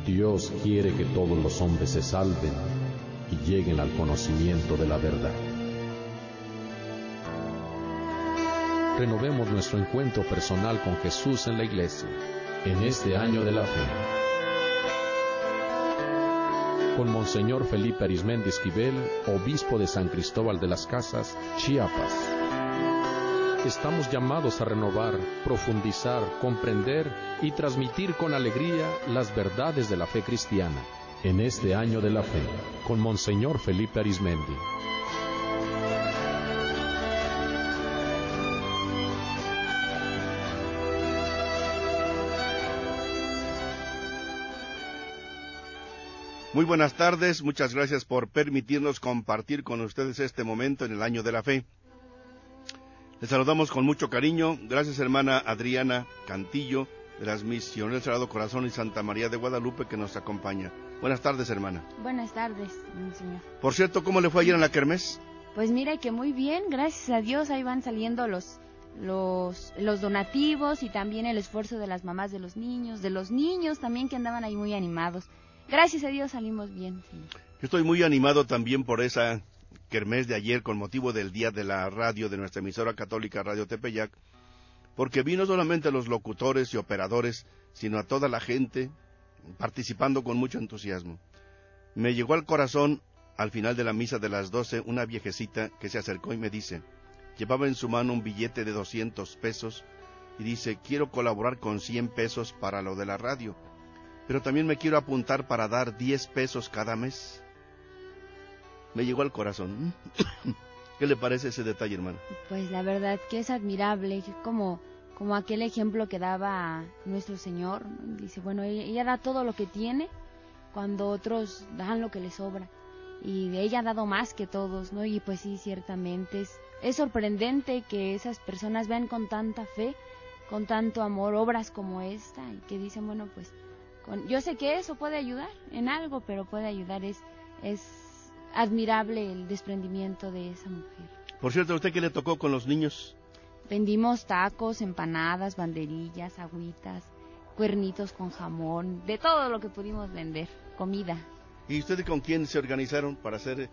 Dios quiere que todos los hombres se salven y lleguen al conocimiento de la verdad. Renovemos nuestro encuentro personal con Jesús en la iglesia, en este año de la fe. Con Monseñor Felipe Arizmendi Esquivel, obispo de San Cristóbal de las Casas, Chiapas. Estamos llamados a renovar, profundizar, comprender y transmitir con alegría las verdades de la fe cristiana, en este año de la fe, con Monseñor Felipe Arizmendi. Muy buenas tardes, muchas gracias por permitirnos compartir con ustedes este momento en el año de la fe. Les saludamos con mucho cariño, gracias hermana Adriana Cantillo, de las Misioneras del Sagrado Corazón y Santa María de Guadalupe, que nos acompaña. Buenas tardes, hermana. Buenas tardes, señor. Por cierto, ¿cómo le fue ayer en la kermés? Pues mira que muy bien, gracias a Dios, ahí van saliendo los donativos y también el esfuerzo de las mamás de los niños también, que andaban ahí muy animados. Gracias a Dios salimos bien, señor. Yo estoy muy animado también por esa kermés de ayer con motivo del Día de la Radio de nuestra emisora católica Radio Tepeyac, porque vi no solamente a los locutores y operadores, sino a toda la gente participando con mucho entusiasmo. Me llegó al corazón, al final de la misa de las 12, una viejecita que se acercó y me dice, llevaba en su mano un billete de 200 pesos y dice, quiero colaborar con 100 pesos para lo de la radio, pero también me quiero apuntar para dar 10 pesos cada mes. Me llegó al corazón. ¿Qué le parece ese detalle, hermano? Pues la verdad que es admirable, como aquel ejemplo que daba nuestro Señor, ¿no? Dice, bueno, ella da todo lo que tiene, cuando otros dan lo que les sobra, y ella ha dado más que todos, ¿no? Y pues sí, ciertamente es sorprendente que esas personas vean con tanta fe, con tanto amor, obras como esta, y que dicen, bueno, pues, yo sé que eso puede ayudar en algo, pero puede ayudar, es admirable el desprendimiento de esa mujer. Por cierto, ¿a usted qué le tocó con los niños? Vendimos tacos, empanadas, banderillas, agüitas, cuernitos con jamón, de todo lo que pudimos vender, comida. ¿Y ustedes con quién se organizaron para hacer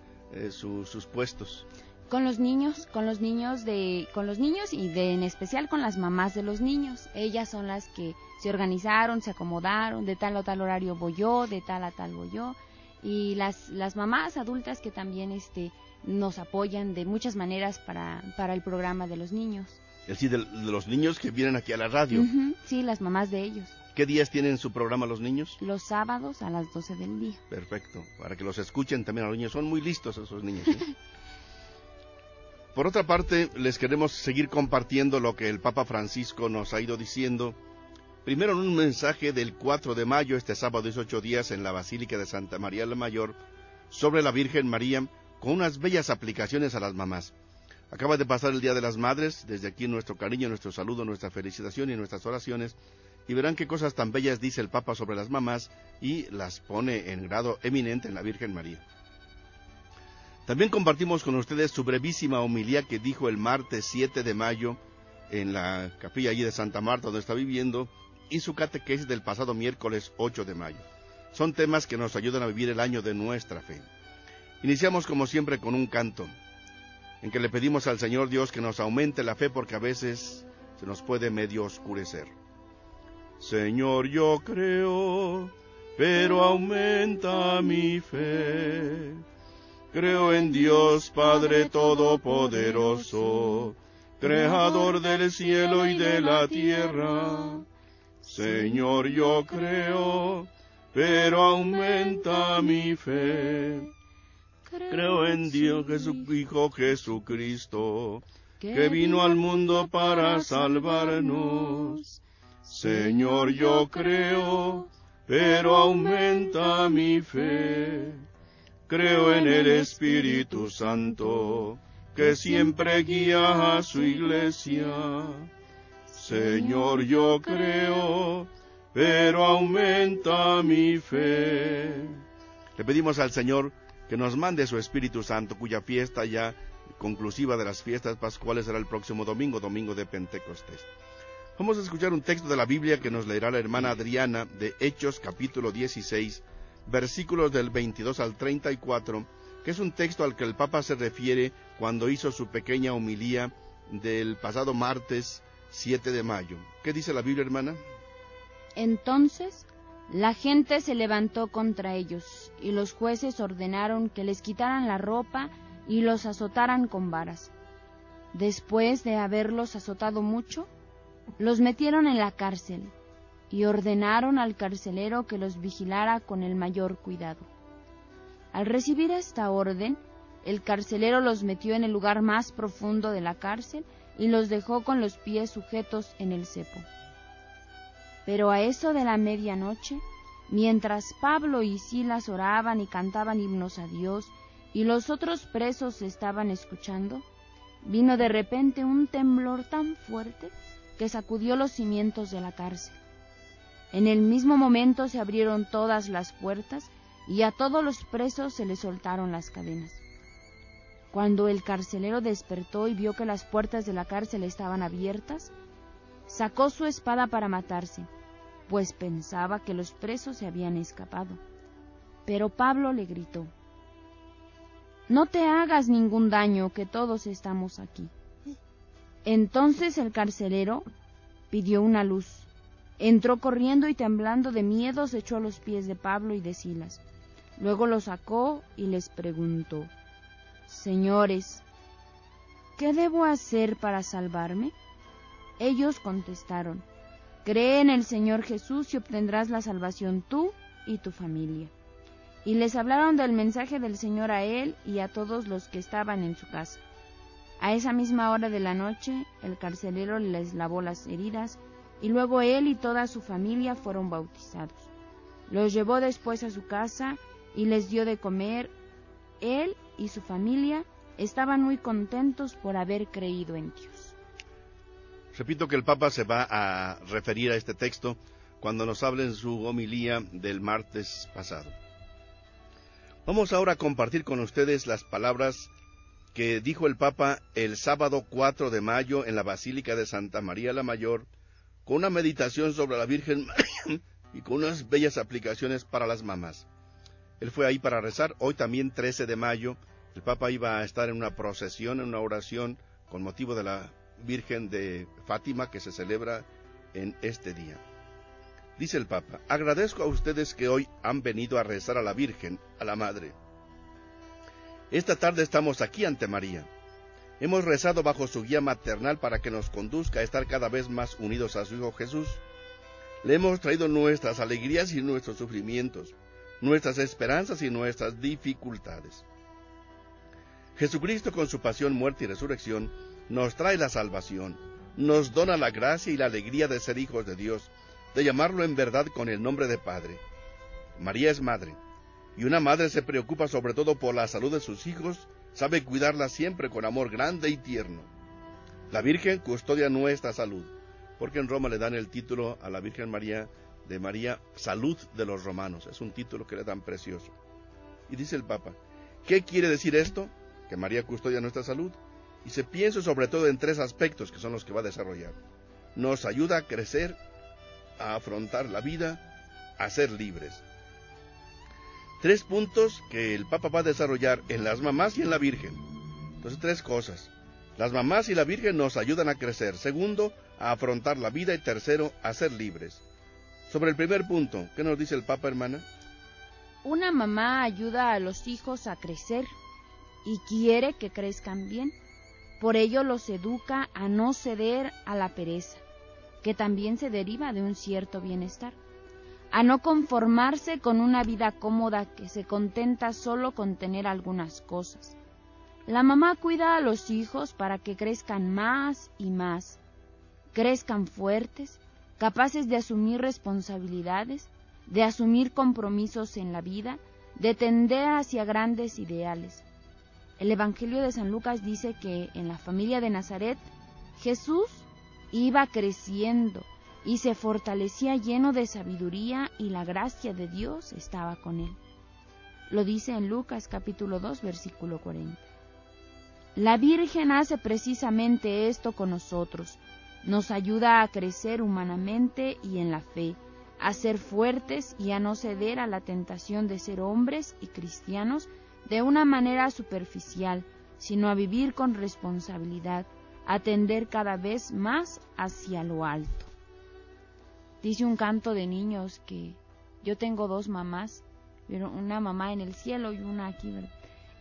sus puestos? Con los niños y en especial con las mamás de los niños. Ellas son las que se organizaron, se acomodaron, de tal o tal horario voy yo, de tal a tal voy yo. Y las mamás adultas que también nos apoyan de muchas maneras para el programa de los niños. Es decir, de los niños que vienen aquí a la radio. Uh-huh, sí, las mamás de ellos. ¿Qué días tienen su programa los niños? Los sábados a las 12 del día. Perfecto, para que los escuchen también a los niños. Son muy listos esos niños, ¿eh? Por otra parte, les queremos seguir compartiendo lo que el Papa Francisco nos ha ido diciendo. Primero en un mensaje del 4 de mayo, este sábado 18 días, en la Basílica de Santa María la Mayor, sobre la Virgen María, con unas bellas aplicaciones a las mamás. Acaba de pasar el Día de las Madres, desde aquí nuestro cariño, nuestro saludo, nuestra felicitación y nuestras oraciones, y verán qué cosas tan bellas dice el Papa sobre las mamás, y las pone en grado eminente en la Virgen María. También compartimos con ustedes su brevísima homilía que dijo el martes 7 de mayo, en la capilla allí de Santa Marta, donde está viviendo, y su catequesis del pasado miércoles 8 de mayo. Son temas que nos ayudan a vivir el año de nuestra fe. Iniciamos como siempre con un canto, en que le pedimos al Señor Dios que nos aumente la fe porque a veces se nos puede medio oscurecer. Señor, yo creo, pero aumenta mi fe. Creo en Dios Padre Todopoderoso, Creador del cielo y de la tierra. Señor, yo creo, pero aumenta mi fe. Creo en Dios, su Hijo Jesucristo, que vino al mundo para salvarnos. Señor, yo creo, pero aumenta mi fe. Creo en el Espíritu Santo, que siempre guía a su iglesia. Señor, yo creo, pero aumenta mi fe. Le pedimos al Señor que nos mande su Espíritu Santo, cuya fiesta ya conclusiva de las fiestas pascuales será el próximo domingo, domingo de Pentecostés. Vamos a escuchar un texto de la Biblia que nos leerá la hermana Adriana de Hechos capítulo 16, versículos del 22 al 34, que es un texto al que el Papa se refiere cuando hizo su pequeña homilía del pasado martes 7 de mayo. ¿Qué dice la Biblia, hermana? Entonces la gente se levantó contra ellos, y los jueces ordenaron que les quitaran la ropa y los azotaran con varas. Después de haberlos azotado mucho, los metieron en la cárcel, y ordenaron al carcelero que los vigilara con el mayor cuidado. Al recibir esta orden, el carcelero los metió en el lugar más profundo de la cárcel y los dejó con los pies sujetos en el cepo. Pero a eso de la medianoche, mientras Pablo y Silas oraban y cantaban himnos a Dios, y los otros presos estaban escuchando, vino de repente un temblor tan fuerte que sacudió los cimientos de la cárcel. En el mismo momento se abrieron todas las puertas y a todos los presos se les soltaron las cadenas. Cuando el carcelero despertó y vio que las puertas de la cárcel estaban abiertas, sacó su espada para matarse, pues pensaba que los presos se habían escapado. Pero Pablo le gritó: «No te hagas ningún daño, que todos estamos aquí». Entonces el carcelero pidió una luz, entró corriendo y temblando de miedo se echó a los pies de Pablo y de Silas. Luego los sacó y les preguntó: «Señores, ¿qué debo hacer para salvarme?». Ellos contestaron: «Cree en el Señor Jesús y obtendrás la salvación tú y tu familia». Y les hablaron del mensaje del Señor a él y a todos los que estaban en su casa. A esa misma hora de la noche, el carcelero les lavó las heridas, y luego él y toda su familia fueron bautizados. Los llevó después a su casa y les dio de comer. Él y su familia estaban muy contentos por haber creído en Dios. Repito que el Papa se va a referir a este texto cuando nos hable en su homilía del martes pasado. Vamos ahora a compartir con ustedes las palabras que dijo el Papa el sábado 4 de mayo en la Basílica de Santa María la Mayor, con una meditación sobre la Virgen María y con unas bellas aplicaciones para las mamás. Él fue ahí para rezar. Hoy también 13 de mayo, el Papa iba a estar en una procesión, en una oración con motivo de la Virgen de Fátima que se celebra en este día. Dice el Papa: agradezco a ustedes que hoy han venido a rezar a la Virgen, a la Madre. Esta tarde estamos aquí ante María. Hemos rezado bajo su guía maternal para que nos conduzca a estar cada vez más unidos a su Hijo Jesús. Le hemos traído nuestras alegrías y nuestros sufrimientos, nuestras esperanzas y nuestras dificultades. Jesucristo, con su pasión, muerte y resurrección, nos trae la salvación, nos dona la gracia y la alegría de ser hijos de Dios, de llamarlo en verdad con el nombre de Padre. María es madre, y una madre se preocupa sobre todo por la salud de sus hijos, sabe cuidarla siempre con amor grande y tierno. La Virgen custodia nuestra salud, porque en Roma le dan el título a la Virgen María de María Salud de los Romanos. Es un título que le dan precioso. Y dice el Papa: ¿qué quiere decir esto? Que María custodia nuestra salud. Y se piensa sobre todo en 3 aspectos que son los que va a desarrollar. Nos ayuda a crecer, a afrontar la vida, a ser libres. 3 puntos que el Papa va a desarrollar en las mamás y en la Virgen. Entonces 3 cosas. Las mamás y la Virgen nos ayudan a crecer. Segundo, a afrontar la vida. Y tercero, a ser libres. Sobre el primer punto, ¿qué nos dice el Papa, hermana? Una mamá ayuda a los hijos a crecer y quiere que crezcan bien. Por ello los educa a no ceder a la pereza, que también se deriva de un cierto bienestar, a no conformarse con una vida cómoda que se contenta solo con tener algunas cosas. La mamá cuida a los hijos para que crezcan más y más, crezcan fuertes, capaces de asumir responsabilidades, de asumir compromisos en la vida, de tender hacia grandes ideales. El Evangelio de San Lucas dice que en la familia de Nazaret, Jesús iba creciendo y se fortalecía lleno de sabiduría y la gracia de Dios estaba con él. Lo dice en Lucas capítulo 2, versículo 40. La Virgen hace precisamente esto con nosotros, Nos ayuda a crecer humanamente y en la fe, a ser fuertes y a no ceder a la tentación de ser hombres y cristianos de una manera superficial, sino a vivir con responsabilidad, a tender cada vez más hacia lo alto. Dice un canto de niños que yo tengo 2 mamás, una mamá en el cielo y una aquí, ¿verdad?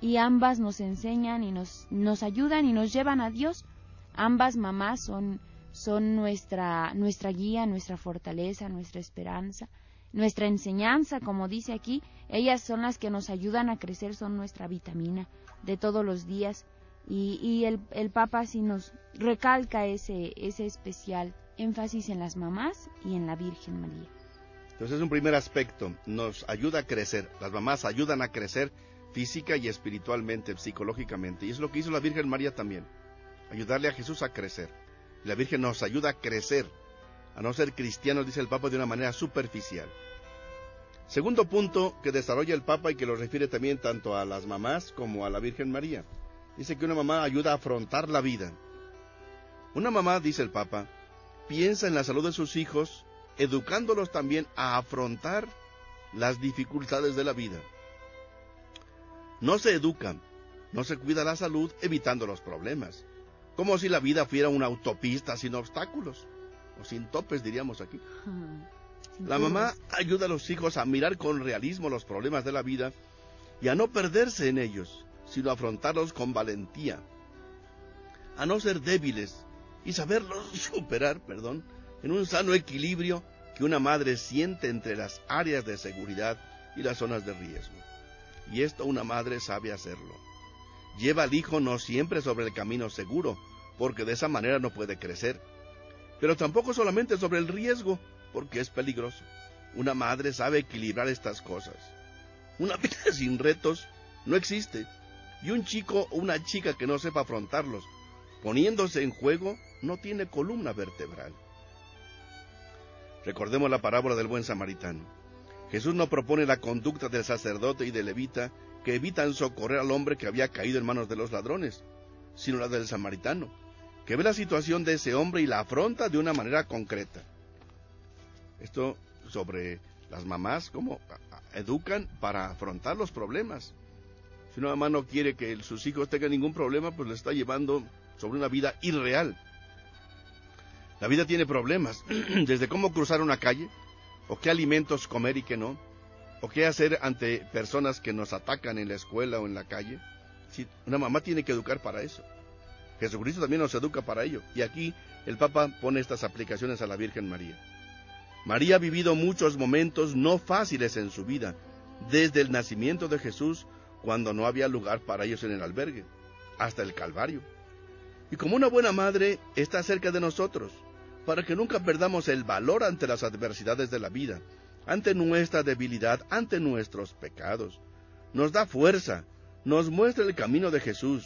Y ambas nos enseñan y nos ayudan y nos llevan a Dios. Ambas mamás son nuestra guía, nuestra fortaleza, nuestra esperanza, nuestra enseñanza, como dice aquí. Ellas son las que nos ayudan a crecer, son nuestra vitamina de todos los días. Y el Papa sí nos recalca ese especial énfasis en las mamás y en la Virgen María. Entonces es un primer aspecto, nos ayuda a crecer. Las mamás ayudan a crecer física y espiritualmente, psicológicamente. Y es lo que hizo la Virgen María también, ayudarle a Jesús a crecer. La Virgen nos ayuda a crecer, a no ser cristianos, dice el Papa, de una manera superficial. Segundo punto que desarrolla el Papa y que lo refiere también tanto a las mamás como a la Virgen María. Dice que una mamá ayuda a afrontar la vida. Una mamá, dice el Papa, piensa en la salud de sus hijos, educándolos también a afrontar las dificultades de la vida. No se educa, no se cuida la salud evitando los problemas, como si la vida fuera una autopista sin obstáculos, o sin topes, diríamos aquí. La mamá ayuda a los hijos a mirar con realismo los problemas de la vida y a no perderse en ellos, sino a afrontarlos con valentía, a no ser débiles y saberlos superar, en un sano equilibrio que una madre siente entre las áreas de seguridad y las zonas de riesgo. Y esto una madre sabe hacerlo. Lleva al hijo no siempre sobre el camino seguro, porque de esa manera no puede crecer, pero tampoco solamente sobre el riesgo, porque es peligroso. Una madre sabe equilibrar estas cosas. Una vida sin retos no existe, y un chico o una chica que no sepa afrontarlos, poniéndose en juego, no tiene columna vertebral. Recordemos la parábola del buen samaritano. Jesús no propone la conducta del sacerdote y del levita que evitan socorrer al hombre que había caído en manos de los ladrones, sino la del samaritano, que ve la situación de ese hombre y la afronta de una manera concreta. Esto sobre las mamás, cómo educan para afrontar los problemas. Si una mamá no quiere que sus hijos tengan ningún problema, pues le está llevando sobre una vida irreal. La vida tiene problemas, desde cómo cruzar una calle, o qué alimentos comer y qué no, o qué hacer ante personas que nos atacan en la escuela o en la calle. Sí, una mamá tiene que educar para eso. Jesucristo también nos educa para ello. Y aquí el Papa pone estas aplicaciones a la Virgen María. María ha vivido muchos momentos no fáciles en su vida, desde el nacimiento de Jesús, cuando no había lugar para ellos en el albergue, hasta el Calvario. Y como una buena madre, está cerca de nosotros, para que nunca perdamos el valor ante las adversidades de la vida, ante nuestra debilidad, ante nuestros pecados. Nos da fuerza, nos muestra el camino de Jesús.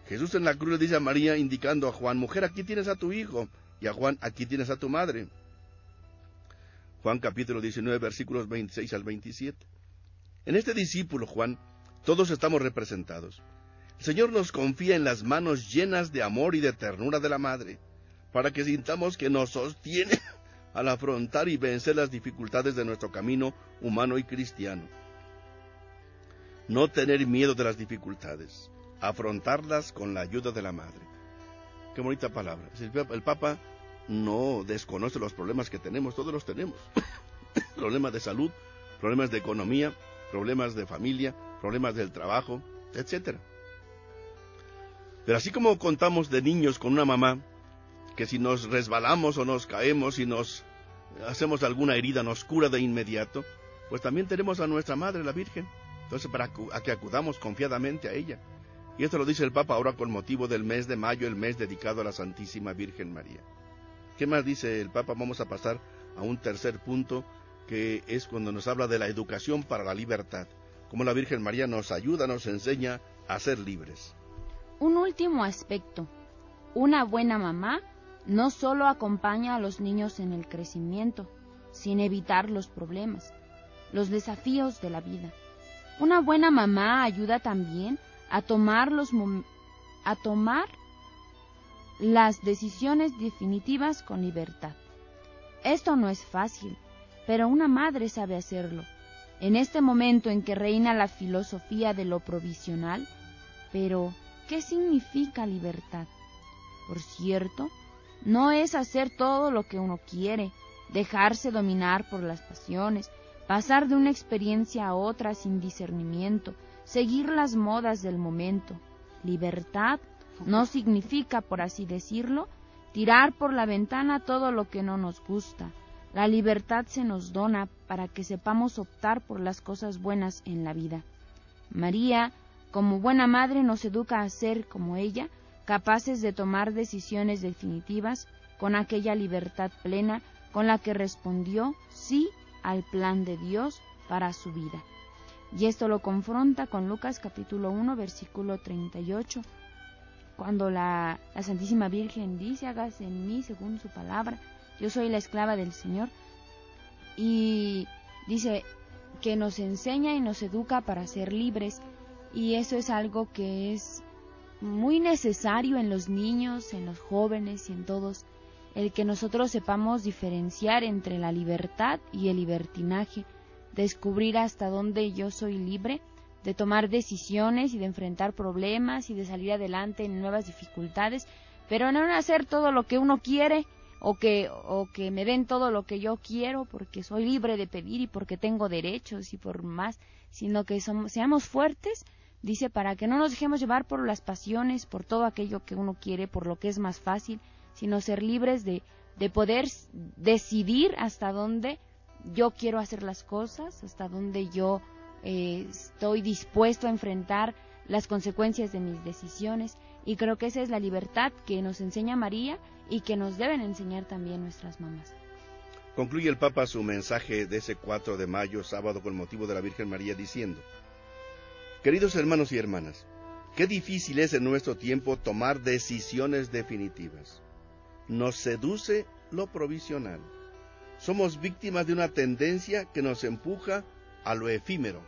Jesús en la cruz le dice a María, indicando a Juan: mujer, aquí tienes a tu hijo, y a Juan: aquí tienes a tu madre. Juan capítulo 19, versículos 26 al 27. En este discípulo, Juan, todos estamos representados. El Señor nos confía en las manos llenas de amor y de ternura de la madre, para que sintamos que nos sostiene al afrontar y vencer las dificultades de nuestro camino humano y cristiano. No tener miedo de las dificultades, afrontarlas con la ayuda de la madre. Qué bonita palabra. El Papa no desconoce los problemas que tenemos, todos los tenemos. Problemas de salud, problemas de economía, problemas de familia, problemas del trabajo, etc. Pero así como contamos de niños con una mamá, que si nos resbalamos o nos caemos, si nos hacemos alguna herida, nos cura de inmediato, pues también tenemos a nuestra Madre, la Virgen. Entonces, para que acudamos confiadamente a ella. Y esto lo dice el Papa ahora con motivo del mes de mayo, el mes dedicado a la Santísima Virgen María. ¿Qué más dice el Papa? Vamos a pasar a un tercer punto, que es cuando nos habla de la educación para la libertad. Cómo la Virgen María nos ayuda, nos enseña a ser libres. Un último aspecto. Una buena mamá no solo acompaña a los niños en el crecimiento, sin evitar los problemas, los desafíos de la vida. Una buena mamá ayuda también a tomar las decisiones definitivas con libertad. Esto no es fácil, pero una madre sabe hacerlo. En este momento en que reina la filosofía de lo provisional, pero ¿qué significa libertad? Por cierto, no es hacer todo lo que uno quiere, dejarse dominar por las pasiones, pasar de una experiencia a otra sin discernimiento, seguir las modas del momento. Libertad no significa, por así decirlo, tirar por la ventana todo lo que no nos gusta. La libertad se nos dona para que sepamos optar por las cosas buenas en la vida. María, como buena madre, nos educa a ser, como ella, capaces de tomar decisiones definitivas con aquella libertad plena con la que respondió sí al plan de Dios para su vida. Y esto lo confronta con Lucas capítulo 1, versículo 38, cuando la Santísima Virgen dice: hágase en mí según su palabra, yo soy la esclava del Señor. Y dice que nos enseña y nos educa para ser libres, y eso es algo que es muy necesario en los niños, en los jóvenes y en todos, el que nosotros sepamos diferenciar entre la libertad y el libertinaje, descubrir hasta dónde yo soy libre de tomar decisiones y de enfrentar problemas y de salir adelante en nuevas dificultades, pero no hacer todo lo que uno quiere o que me den todo lo que yo quiero porque soy libre de pedir y porque tengo derechos y por más, sino que seamos fuertes, dice, para que no nos dejemos llevar por las pasiones, por todo aquello que uno quiere, por lo que es más fácil, sino ser libres de poder decidir hasta dónde yo quiero hacer las cosas, hasta dónde yo estoy dispuesto a enfrentar las consecuencias de mis decisiones. Y creo que esa es la libertad que nos enseña María y que nos deben enseñar también nuestras mamás. Concluye el Papa su mensaje de ese 4 de mayo, sábado, con motivo de la Virgen María, diciendo: queridos hermanos y hermanas, qué difícil es en nuestro tiempo tomar decisiones definitivas. Nos seduce lo provisional. Somos víctimas de una tendencia que nos empuja a lo efímero,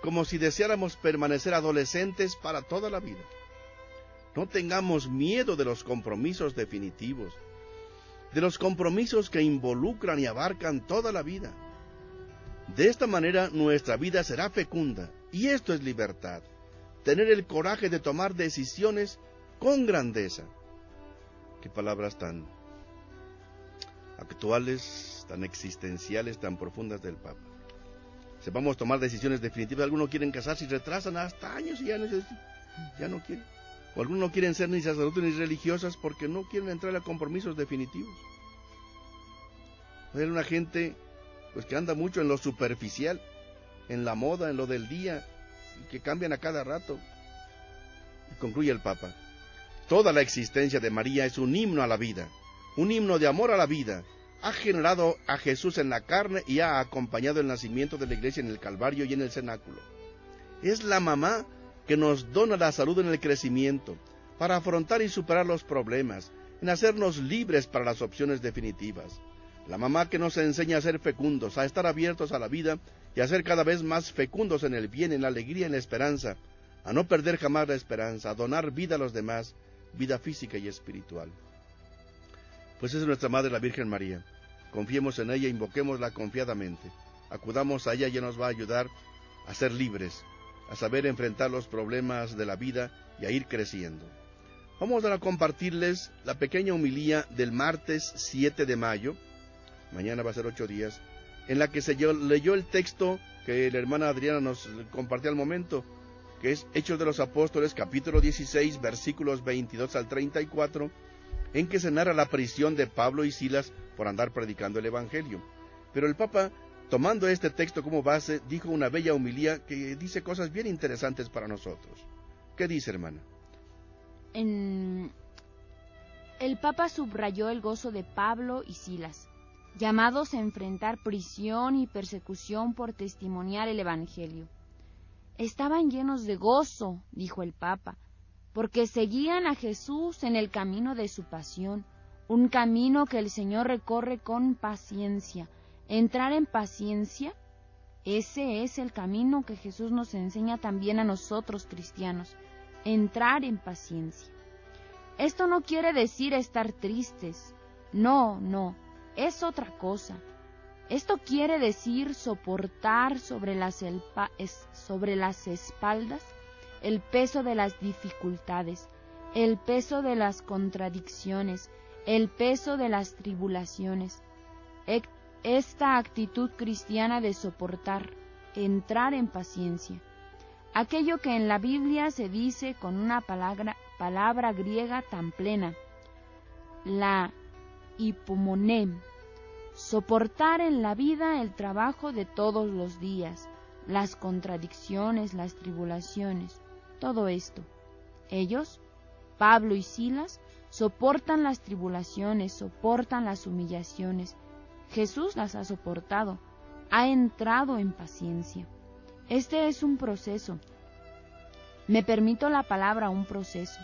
como si deseáramos permanecer adolescentes para toda la vida. No tengamos miedo de los compromisos definitivos, de los compromisos que involucran y abarcan toda la vida. De esta manera nuestra vida será fecunda, y esto es libertad, tener el coraje de tomar decisiones con grandeza. Qué palabras tan actuales, tan existenciales, tan profundas del Papa. Sepamos tomar decisiones definitivas. Algunos quieren casarse y retrasan hasta años y ya no quieren. O algunos no quieren ser ni sacerdotes ni religiosas porque no quieren entrar a compromisos definitivos. Hay una gente pues que anda mucho en lo superficial, en la moda, en lo del día, y que cambian a cada rato. Y concluye el Papa: toda la existencia de María es un himno a la vida, un himno de amor a la vida. Ha generado a Jesús en la carne y ha acompañado el nacimiento de la Iglesia en el Calvario y en el cenáculo. Es la mamá que nos dona la salud en el crecimiento, para afrontar y superar los problemas, en hacernos libres para las opciones definitivas. La mamá que nos enseña a ser fecundos, a estar abiertos a la vida y a ser cada vez más fecundos en el bien, en la alegría, en la esperanza, a no perder jamás la esperanza, a donar vida a los demás, vida física y espiritual. Pues esa es nuestra Madre, la Virgen María. Confiemos en ella, invoquémosla confiadamente. Acudamos a ella, ella nos va a ayudar a ser libres, a saber enfrentar los problemas de la vida y a ir creciendo. Vamos a compartirles la pequeña homilía del martes 7 de mayo, mañana va a ser 8 días, en la que se leyó el texto que la hermana Adriana nos compartió al momento, que es Hechos de los Apóstoles, capítulo 16, versículos 22 al 34, en que se narra la prisión de Pablo y Silas por andar predicando el Evangelio. Pero el Papa, tomando este texto como base, dijo una bella homilía que dice cosas bien interesantes para nosotros. ¿Qué dice, hermana? El Papa subrayó el gozo de Pablo y Silas, llamados a enfrentar prisión y persecución por testimoniar el Evangelio. Estaban llenos de gozo, dijo el Papa, porque seguían a Jesús en el camino de su pasión, un camino que el Señor recorre con paciencia. Entrar en paciencia, ese es el camino que Jesús nos enseña también a nosotros cristianos, entrar en paciencia. Esto no quiere decir estar tristes. No, no, es otra cosa. Esto quiere decir soportar sobre las espaldas el peso de las dificultades, el peso de las contradicciones, el peso de las tribulaciones. Esta actitud cristiana de soportar, entrar en paciencia. Aquello que en la Biblia se dice con una palabra griega tan plena, la hipomonem. Soportar en la vida el trabajo de todos los días, las contradicciones, las tribulaciones, todo esto. Ellos, Pablo y Silas, soportan las tribulaciones, soportan las humillaciones. Jesús las ha soportado, ha entrado en paciencia. Este es un proceso. Me permito la palabra un proceso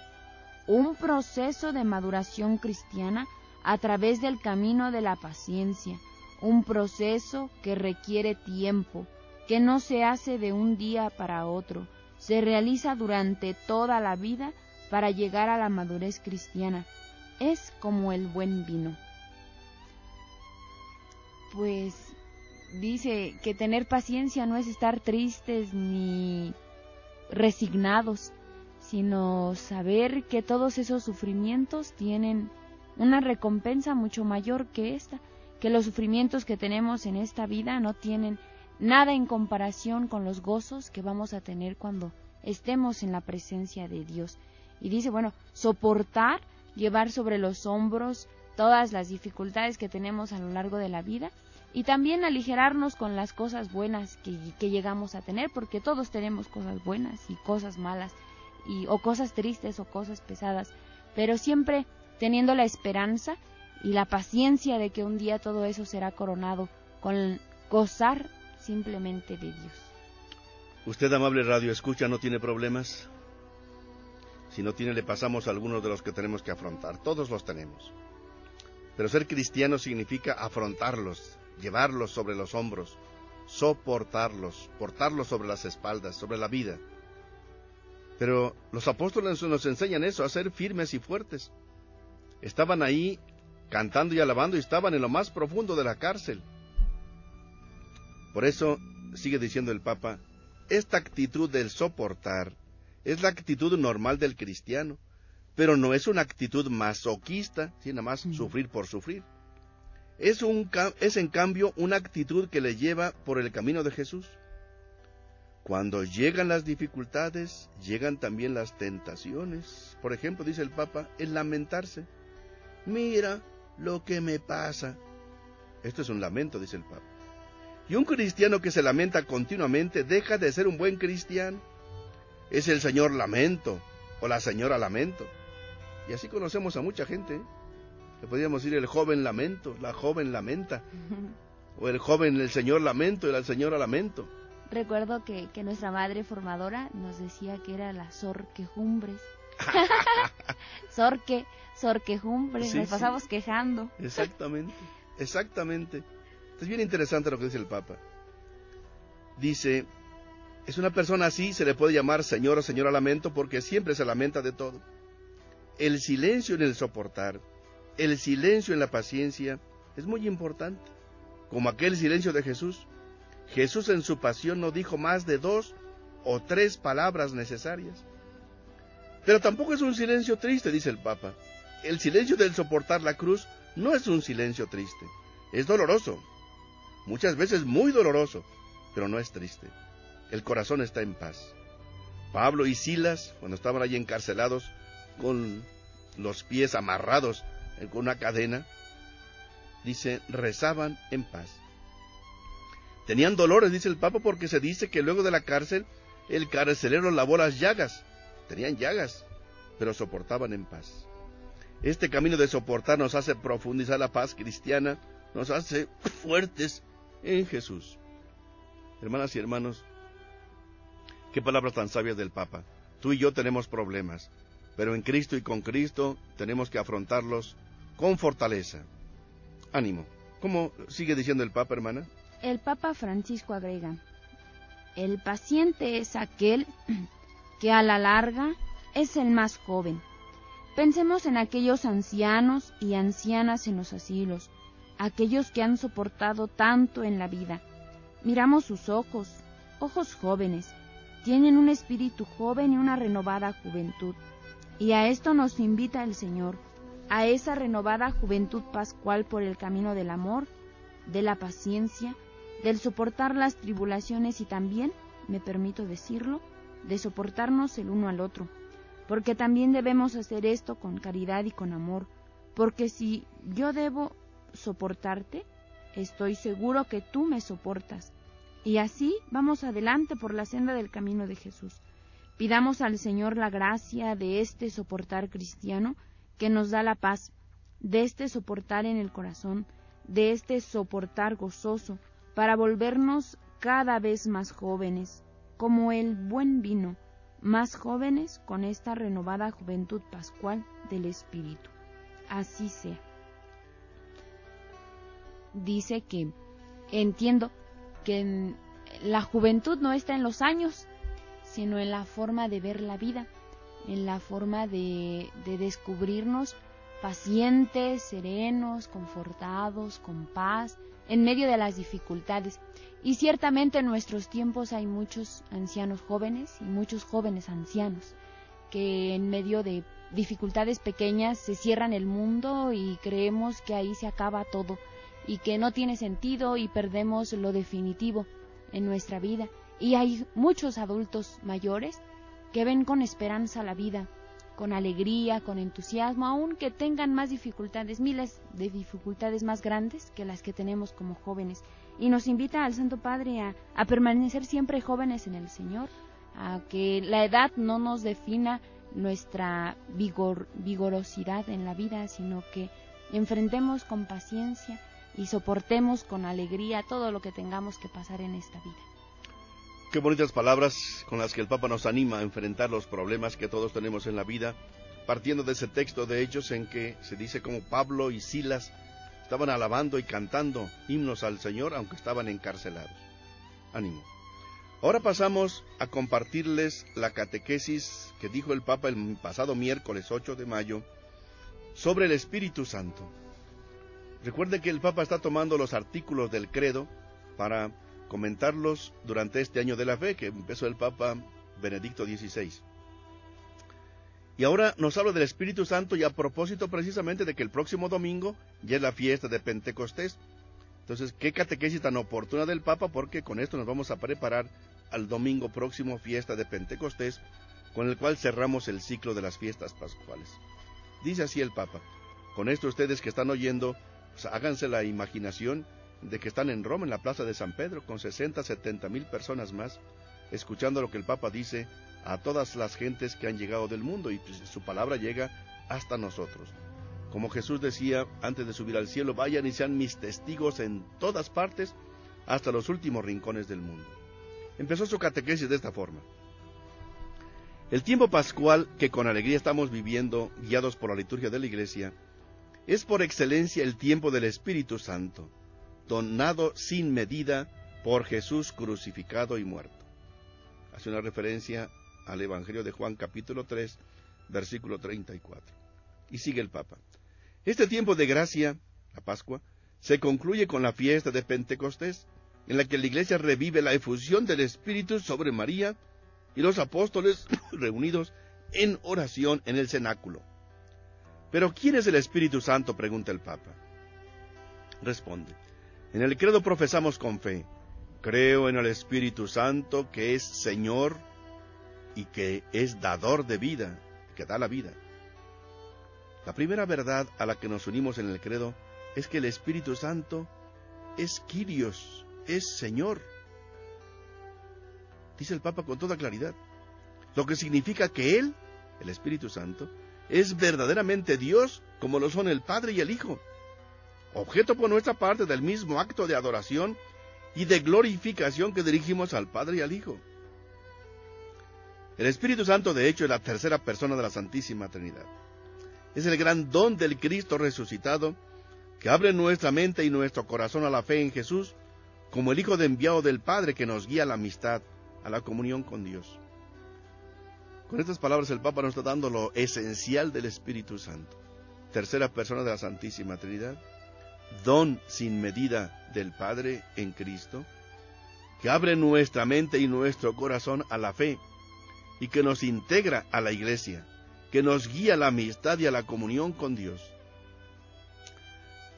de maduración cristiana a través del camino de la paciencia, un proceso que requiere tiempo, que no se hace de un día para otro, se realiza durante toda la vida para llegar a la madurez cristiana. Es como el buen vino. Pues dice que tener paciencia no es estar tristes ni resignados, sino saber que todos esos sufrimientos tienen una recompensa mucho mayor que esta, que los sufrimientos que tenemos en esta vida no tienen nada en comparación con los gozos que vamos a tener cuando estemos en la presencia de Dios. Y dice, bueno, soportar, llevar sobre los hombros todas las dificultades que tenemos a lo largo de la vida y también aligerarnos con las cosas buenas que llegamos a tener, porque todos tenemos cosas buenas y cosas malas, o cosas tristes o cosas pesadas, pero siempre teniendo la esperanza y la paciencia de que un día todo eso será coronado con gozar simplemente de Dios. ¿Usted, amable radio escucha, no tiene problemas? Si no tiene, le pasamos a algunos de los que tenemos que afrontar. Todos los tenemos. Pero ser cristiano significa afrontarlos, llevarlos sobre los hombros, soportarlos, portarlos sobre las espaldas, sobre la vida. Pero los apóstoles nos enseñan eso, a ser firmes y fuertes. Estaban ahí cantando y alabando y estaban en lo más profundo de la cárcel. Por eso, sigue diciendo el Papa, esta actitud del soportar es la actitud normal del cristiano, pero no es una actitud masoquista, sino más sufrir por sufrir. Es en cambio una actitud que le lleva por el camino de Jesús. Cuando llegan las dificultades, llegan también las tentaciones. Por ejemplo, dice el Papa, el lamentarse. Mira lo que me pasa. Esto es un lamento, dice el Papa. Y un cristiano que se lamenta continuamente deja de ser un buen cristiano. Es el señor lamento o la señora lamento. Y así conocemos a mucha gente. Le podríamos decir el joven lamento, la joven lamenta. O el joven, el señor lamento y la señora lamento. Recuerdo que nuestra madre formadora nos decía que era la sorquejumbres. Sorquejumbres, nos pasamos quejando. Exactamente, exactamente. Es bien interesante lo que dice el Papa. Dice, es una persona así, se le puede llamar señor o señora lamento porque siempre se lamenta de todo. El silencio en el soportar, el silencio en la paciencia es muy importante. Como aquel silencio de Jesús. Jesús en su pasión no dijo más de 2 o 3 palabras necesarias. Pero tampoco es un silencio triste, dice el Papa. El silencio del soportar la cruz no es un silencio triste. Es doloroso. Muchas veces muy doloroso, pero no es triste. El corazón está en paz. Pablo y Silas, cuando estaban allí encarcelados, con los pies amarrados con una cadena, dice, rezaban en paz. Tenían dolores, dice el Papa, porque se dice que luego de la cárcel, el carcelero lavó las llagas. Tenían llagas, pero soportaban en paz. Este camino de soportar nos hace profundizar la paz cristiana, nos hace fuertes en Jesús. Hermanas y hermanos, qué palabras tan sabias del Papa. Tú y yo tenemos problemas, pero en Cristo y con Cristo tenemos que afrontarlos con fortaleza. Ánimo. ¿Cómo sigue diciendo el Papa, hermana? El Papa Francisco agrega, el paciente es aquel que a la larga es el más joven. Pensemos en aquellos ancianos y ancianas en los asilos, aquellos que han soportado tanto en la vida. Miramos sus ojos, ojos jóvenes, tienen un espíritu joven y una renovada juventud. Y a esto nos invita el Señor, a esa renovada juventud pascual por el camino del amor, de la paciencia, del soportar las tribulaciones y también, me permito decirlo, de soportarnos el uno al otro, porque también debemos hacer esto con caridad y con amor, porque si yo debo soportarte, estoy seguro que tú me soportas, y así vamos adelante por la senda del camino de Jesús. Pidamos al Señor la gracia de este soportar cristiano que nos da la paz, de este soportar en el corazón, de este soportar gozoso, para volvernos cada vez más jóvenes, como el buen vino, más jóvenes con esta renovada juventud pascual del Espíritu. Así sea. Dice que entiendo que la juventud no está en los años, sino en la forma de ver la vida, en la forma de descubrirnos pacientes, serenos, confortados, con paz, en medio de las dificultades. Y ciertamente en nuestros tiempos hay muchos ancianos jóvenes y muchos jóvenes ancianos que en medio de dificultades pequeñas se cierran el mundo y creemos que ahí se acaba todo y que no tiene sentido y perdemos lo definitivo en nuestra vida. Y hay muchos adultos mayores que ven con esperanza la vida, con alegría, con entusiasmo, aunque tengan más dificultades, miles de dificultades más grandes que las que tenemos como jóvenes. Y nos invita al Santo Padre a permanecer siempre jóvenes en el Señor, a que la edad no nos defina nuestra vigorosidad en la vida, sino que enfrentemos con paciencia y soportemos con alegría todo lo que tengamos que pasar en esta vida. Qué bonitas palabras con las que el Papa nos anima a enfrentar los problemas que todos tenemos en la vida, partiendo de ese texto de Hechos en que se dice como Pablo y Silas estaban alabando y cantando himnos al Señor aunque estaban encarcelados. Ánimo. Ahora pasamos a compartirles la catequesis que dijo el Papa el pasado miércoles 8 de mayo sobre el Espíritu Santo. Recuerde que el Papa está tomando los artículos del credo para comentarlos durante este año de la fe que empezó el Papa Benedicto XVI. Y ahora nos habla del Espíritu Santo y a propósito precisamente de que el próximo domingo ya es la fiesta de Pentecostés. Entonces, qué catequesis tan oportuna del Papa, porque con esto nos vamos a preparar al domingo próximo, fiesta de Pentecostés, con el cual cerramos el ciclo de las fiestas pascuales. Dice así el Papa: con esto ustedes que están oyendo, pues háganse la imaginación de que están en Roma, en la plaza de San Pedro, con 60-70,000 personas más, escuchando lo que el Papa dice a todas las gentes que han llegado del mundo, y pues su palabra llega hasta nosotros. Como Jesús decía antes de subir al cielo: vayan y sean mis testigos en todas partes, hasta los últimos rincones del mundo. Empezó su catequesis de esta forma: el tiempo pascual que con alegría estamos viviendo, guiados por la liturgia de la Iglesia, es por excelencia el tiempo del Espíritu Santo, donado sin medida por Jesús crucificado y muerto. Hace una referencia al Evangelio de Juan capítulo 3, versículo 34. Y sigue el Papa: este tiempo de gracia, la Pascua, se concluye con la fiesta de Pentecostés, en la que la Iglesia revive la efusión del Espíritu sobre María y los apóstoles reunidos en oración en el cenáculo. ¿Pero quién es el Espíritu Santo?, pregunta el Papa. Responde: en el credo profesamos con fe: creo en el Espíritu Santo, que es Señor y que es dador de vida, que da la vida. La primera verdad a la que nos unimos en el credo es que el Espíritu Santo es Kyrios, es Señor. Dice el Papa con toda claridad, lo que significa que Él, el Espíritu Santo, es verdaderamente Dios, como lo son el Padre y el Hijo, objeto por nuestra parte del mismo acto de adoración y de glorificación que dirigimos al Padre y al Hijo. El Espíritu Santo, de hecho, es la tercera persona de la Santísima Trinidad. Es el gran don del Cristo resucitado, que abre nuestra mente y nuestro corazón a la fe en Jesús, como el Hijo de enviado del Padre que nos guía a la amistad, a la comunión con Dios. Con estas palabras el Papa nos está dando lo esencial del Espíritu Santo. Tercera persona de la Santísima Trinidad, don sin medida del Padre en Cristo, que abre nuestra mente y nuestro corazón a la fe y que nos integra a la Iglesia, que nos guía a la amistad y a la comunión con Dios.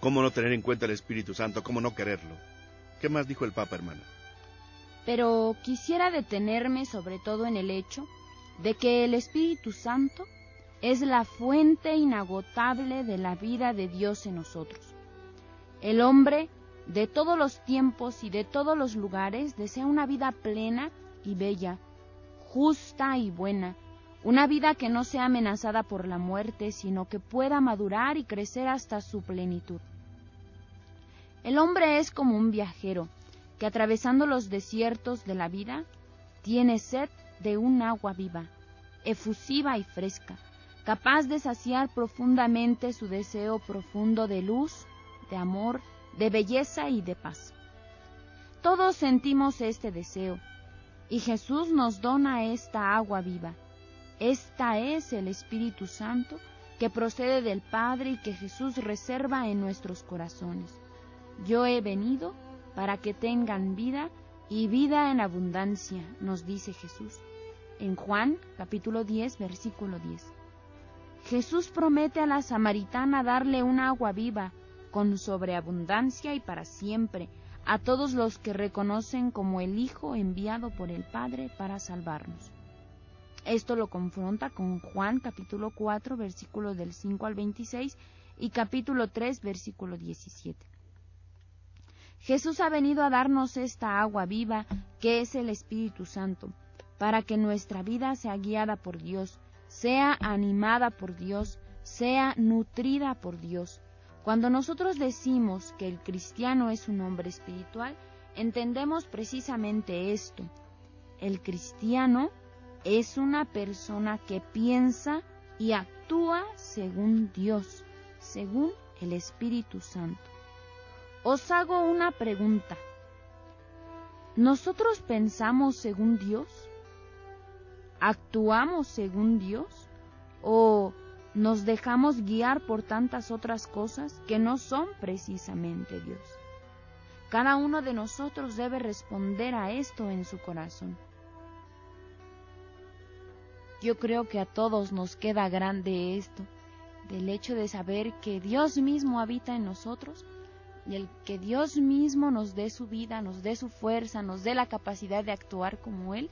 ¿Cómo no tener en cuenta el Espíritu Santo? ¿Cómo no quererlo? ¿Qué más dijo el Papa, hermana? Pero quisiera detenerme sobre todo en el hecho de que el Espíritu Santo es la fuente inagotable de la vida de Dios en nosotros. El hombre de todos los tiempos y de todos los lugares desea una vida plena y bella, justa y buena, una vida que no sea amenazada por la muerte, sino que pueda madurar y crecer hasta su plenitud. El hombre es como un viajero que atravesando los desiertos de la vida tiene sed de un agua viva, efusiva y fresca, capaz de saciar profundamente su deseo profundo de luz, de amor, de belleza y de paz. Todos sentimos este deseo, y Jesús nos dona esta agua viva. Esta es el Espíritu Santo que procede del Padre y que Jesús reserva en nuestros corazones. Yo he venido para que tengan vida y vida en abundancia, nos dice Jesús. En Juan, capítulo 10, versículo 10. Jesús promete a la samaritana darle un agua viva, con sobreabundancia y para siempre, a todos los que reconocen como el Hijo enviado por el Padre para salvarnos. Esto lo confronta con Juan, capítulo 4, versículos del 5 al 26 y capítulo 3, versículo 17. Jesús ha venido a darnos esta agua viva que es el Espíritu Santo, para que nuestra vida sea guiada por Dios, sea animada por Dios, sea nutrida por Dios. Cuando nosotros decimos que el cristiano es un hombre espiritual, entendemos precisamente esto. El cristiano es una persona que piensa y actúa según Dios, según el Espíritu Santo. Os hago una pregunta. ¿Nosotros pensamos según Dios? ¿Actuamos según Dios? ¿O nos dejamos guiar por tantas otras cosas que no son precisamente Dios? Cada uno de nosotros debe responder a esto en su corazón. Yo creo que a todos nos queda grande esto, del hecho de saber que Dios mismo habita en nosotros y el que Dios mismo nos dé su vida, nos dé su fuerza, nos dé la capacidad de actuar como Él,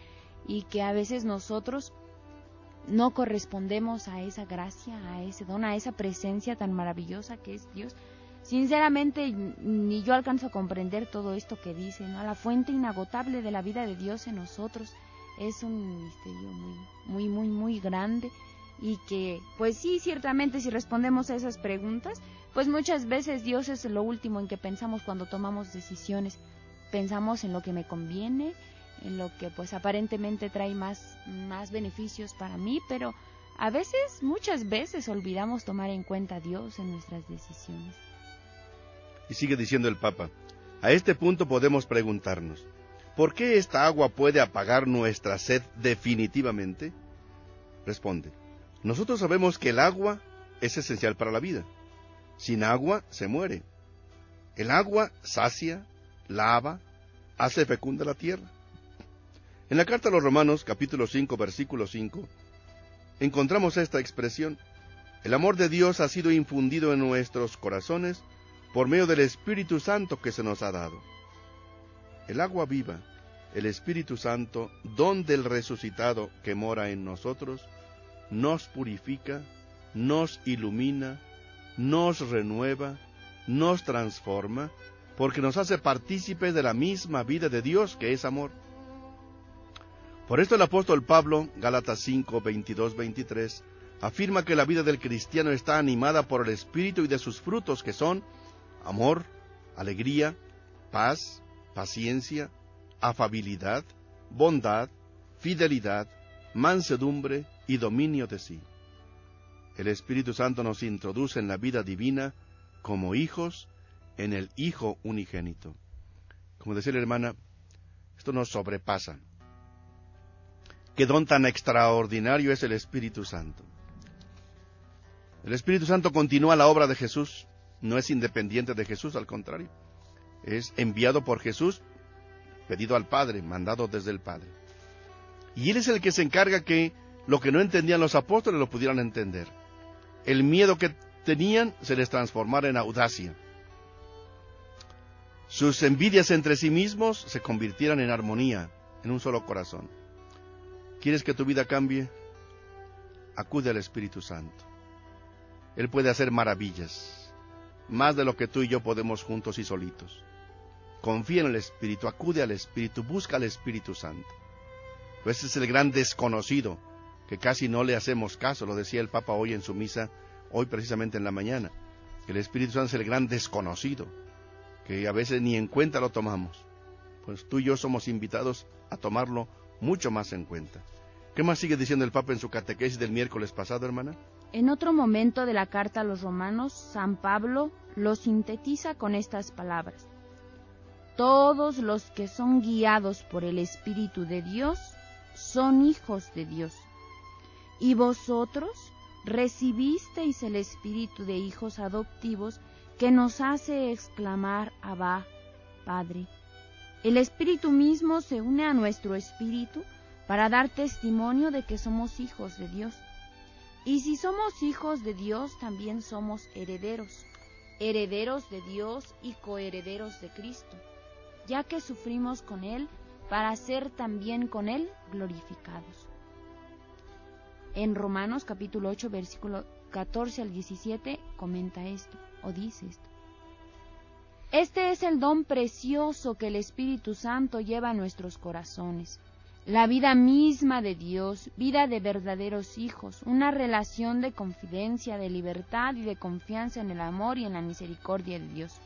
y que a veces nosotros no correspondemos a esa gracia, a ese don, a esa presencia tan maravillosa que es Dios. Sinceramente, ni yo alcanzo a comprender todo esto que dice, ¿no? La fuente inagotable de la vida de Dios en nosotros es un misterio muy grande, y que, pues sí, ciertamente si respondemos a esas preguntas, pues muchas veces Dios es lo último en que pensamos cuando tomamos decisiones. Pensamos en lo que me conviene, en lo que pues aparentemente trae más beneficios para mí, pero a veces, muchas veces olvidamos tomar en cuenta a Dios en nuestras decisiones. Y sigue diciendo el Papa, a este punto podemos preguntarnos, ¿por qué esta agua puede apagar nuestra sed definitivamente? Responde, nosotros sabemos que el agua es esencial para la vida. Sin agua se muere. El agua sacia, lava, hace fecunda la tierra. En la carta a los Romanos, capítulo 5, versículo 5, encontramos esta expresión, el amor de Dios ha sido infundido en nuestros corazones por medio del Espíritu Santo que se nos ha dado. El agua viva, el Espíritu Santo, don del resucitado que mora en nosotros, nos purifica, nos ilumina, nos renueva, nos transforma, porque nos hace partícipes de la misma vida de Dios que es amor. Por esto el apóstol Pablo, Gálatas 5, 22, 23, afirma que la vida del cristiano está animada por el Espíritu y de sus frutos que son amor, alegría, paz, paciencia, afabilidad, bondad, fidelidad, mansedumbre y dominio de sí. El Espíritu Santo nos introduce en la vida divina como hijos en el Hijo unigénito. Como decía la hermana, esto nos sobrepasa. qué don tan extraordinario es el Espíritu Santo. El Espíritu Santo continúa la obra de Jesús, no es independiente de Jesús, al contrario. Es enviado por Jesús, pedido al Padre, mandado desde el Padre. Y Él es el que se encarga que lo que no entendían los apóstoles lo pudieran entender. El miedo que tenían se les transformara en audacia. Sus envidias entre sí mismos se convirtieran en armonía, en un solo corazón. ¿Quieres que tu vida cambie? Acude al Espíritu Santo. Él puede hacer maravillas, más de lo que tú y yo podemos juntos y solitos. Confía en el Espíritu, acude al Espíritu, busca al Espíritu Santo. Pues ese es el gran desconocido, que casi no le hacemos caso, lo decía el Papa hoy en su misa, hoy precisamente en la mañana. El Espíritu Santo es el gran desconocido, que a veces ni en cuenta lo tomamos. Pues tú y yo somos invitados a tomarlo mucho más en cuenta. ¿Qué más sigue diciendo el Papa en su catequesis del miércoles pasado, hermana? En otro momento de la carta a los romanos, San Pablo lo sintetiza con estas palabras: todos los que son guiados por el Espíritu de Dios son hijos de Dios. Y vosotros recibisteis el Espíritu de hijos adoptivos que nos hace exclamar: Abba, Padre. El Espíritu mismo se une a nuestro espíritu para dar testimonio de que somos hijos de Dios. Y si somos hijos de Dios, también somos herederos, herederos de Dios y coherederos de Cristo, ya que sufrimos con Él para ser también con Él glorificados. En Romanos capítulo 8, versículo 14 al 17, comenta esto, o dice esto: este es el don precioso que el Espíritu Santo lleva a nuestros corazones, la vida misma de Dios, vida de verdaderos hijos, una relación de confidencia, de libertad y de confianza en el amor y en la misericordia de Dios,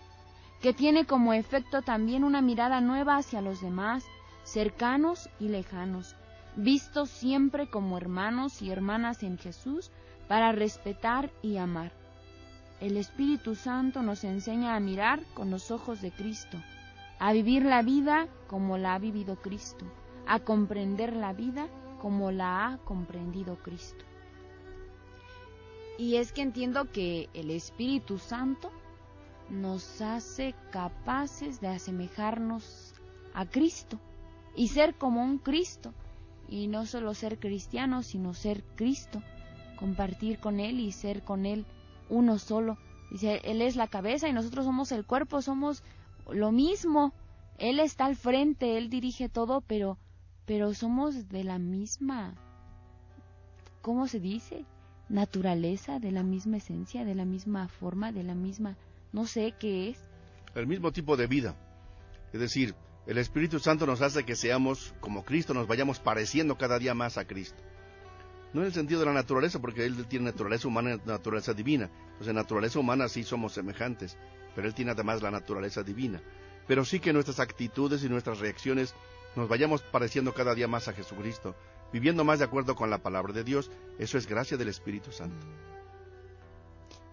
que tiene como efecto también una mirada nueva hacia los demás, cercanos y lejanos, vistos siempre como hermanos y hermanas en Jesús, para respetar y amar. El Espíritu Santo nos enseña a mirar con los ojos de Cristo, a vivir la vida como la ha vivido Cristo, a comprender la vida como la ha comprendido Cristo. Y es que entiendo que el Espíritu Santo nos hace capaces de asemejarnos a Cristo y ser como un Cristo, y no solo ser cristianos, sino ser Cristo, compartir con Él y ser con Él uno solo. Dice, Él es la cabeza y nosotros somos el cuerpo, somos lo mismo. Él está al frente, Él dirige todo, pero somos de la misma, ¿cómo se dice? Naturaleza, de la misma esencia, de la misma forma, de la misma, no sé qué es. El mismo tipo de vida. Es decir, el Espíritu Santo nos hace que seamos como Cristo, nos vayamos pareciendo cada día más a Cristo. No en el sentido de la naturaleza, porque Él tiene naturaleza humana y naturaleza divina. Entonces, en naturaleza humana sí somos semejantes, pero Él tiene además la naturaleza divina. Pero sí que nuestras actitudes y nuestras reacciones nos vayamos pareciendo cada día más a Jesucristo, viviendo más de acuerdo con la palabra de Dios. Eso es gracia del Espíritu Santo.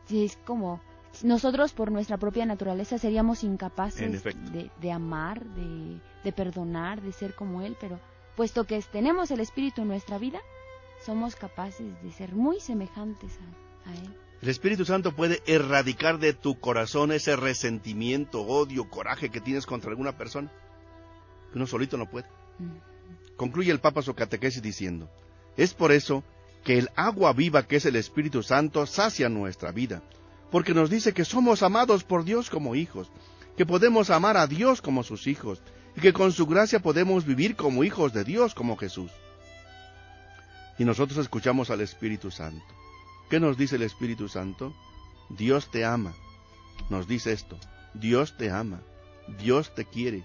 Sí, es como nosotros por nuestra propia naturaleza seríamos incapaces de amar, de perdonar, de ser como Él, pero puesto que tenemos el Espíritu en nuestra vida, somos capaces de ser muy semejantes a Él. El Espíritu Santo puede erradicar de tu corazón ese resentimiento, odio, coraje que tienes contra alguna persona. Uno solito no puede. Concluye el Papa su catequesis diciendo: es por eso que el agua viva que es el Espíritu Santo sacia nuestra vida, porque nos dice que somos amados por Dios como hijos, que podemos amar a Dios como sus hijos, y que con su gracia podemos vivir como hijos de Dios, como Jesús. Y nosotros escuchamos al Espíritu Santo. ¿Qué nos dice el Espíritu Santo? Dios te ama. Nos dice esto: Dios te ama, Dios te quiere.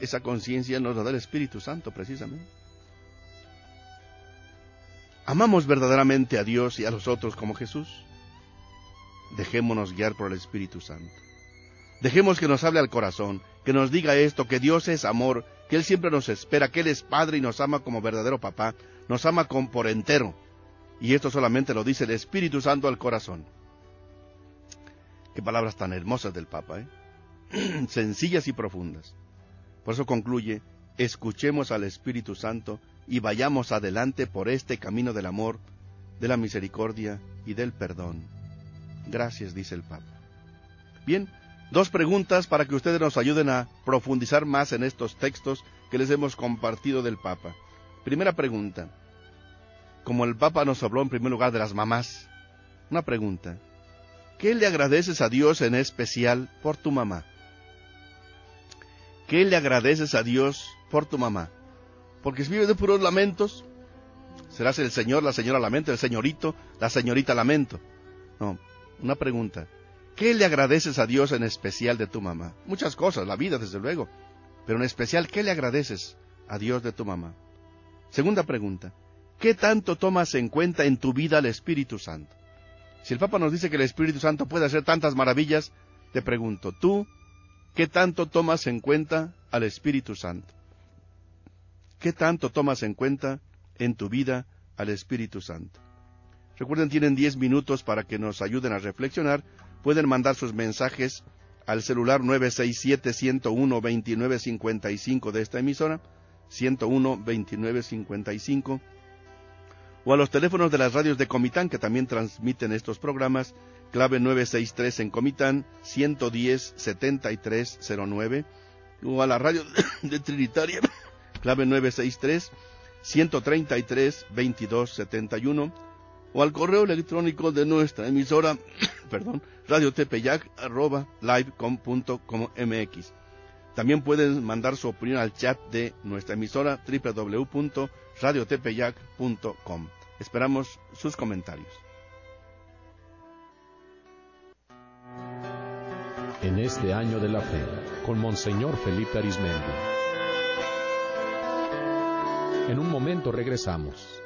Esa conciencia nos la da el Espíritu Santo precisamente. ¿Amamos verdaderamente a Dios y a los otros como Jesús? Dejémonos guiar por el Espíritu Santo. Dejemos que nos hable al corazón, que nos diga esto, que Dios es amor, que Él siempre nos espera, que Él es Padre y nos ama como verdadero papá, nos ama por entero. Y esto solamente lo dice el Espíritu Santo al corazón. Qué palabras tan hermosas del Papa, sencillas y profundas. Por eso concluye: escuchemos al Espíritu Santo y vayamos adelante por este camino del amor, de la misericordia y del perdón. Gracias, dice el Papa. Bien, 2 preguntas para que ustedes nos ayuden a profundizar más en estos textos que les hemos compartido del Papa. Primera pregunta. Como el Papa nos habló en primer lugar de las mamás, una pregunta. ¿Qué le agradeces a Dios en especial por tu mamá? ¿Qué le agradeces a Dios por tu mamá? Porque si vives de puros lamentos, serás el señor, la señora lamento, el señorito, la señorita lamento. No, una pregunta. ¿Qué le agradeces a Dios en especial de tu mamá? Muchas cosas, la vida desde luego, pero en especial, ¿qué le agradeces a Dios de tu mamá? Segunda pregunta. ¿Qué tanto tomas en cuenta en tu vida al Espíritu Santo? Si el Papa nos dice que el Espíritu Santo puede hacer tantas maravillas, te pregunto, ¿tú qué tanto tomas en cuenta al Espíritu Santo? ¿Qué tanto tomas en cuenta en tu vida al Espíritu Santo? Recuerden, tienen 10 minutos para que nos ayuden a reflexionar. Pueden mandar sus mensajes al celular 967-101-2955 de esta emisora, 101-2955, o a los teléfonos de las radios de Comitán, que también transmiten estos programas, clave 963 en Comitán, 110-7309, o a la radio de Trinitaria, clave 963, 133-2271, o al correo electrónico de nuestra emisora, radiotepeyac@livecom.com.mx. También pueden mandar su opinión al chat de nuestra emisora www.radiotepeyac.com. Esperamos sus comentarios. En este año de la fe, con Monseñor Felipe Arizmendi. En un momento regresamos.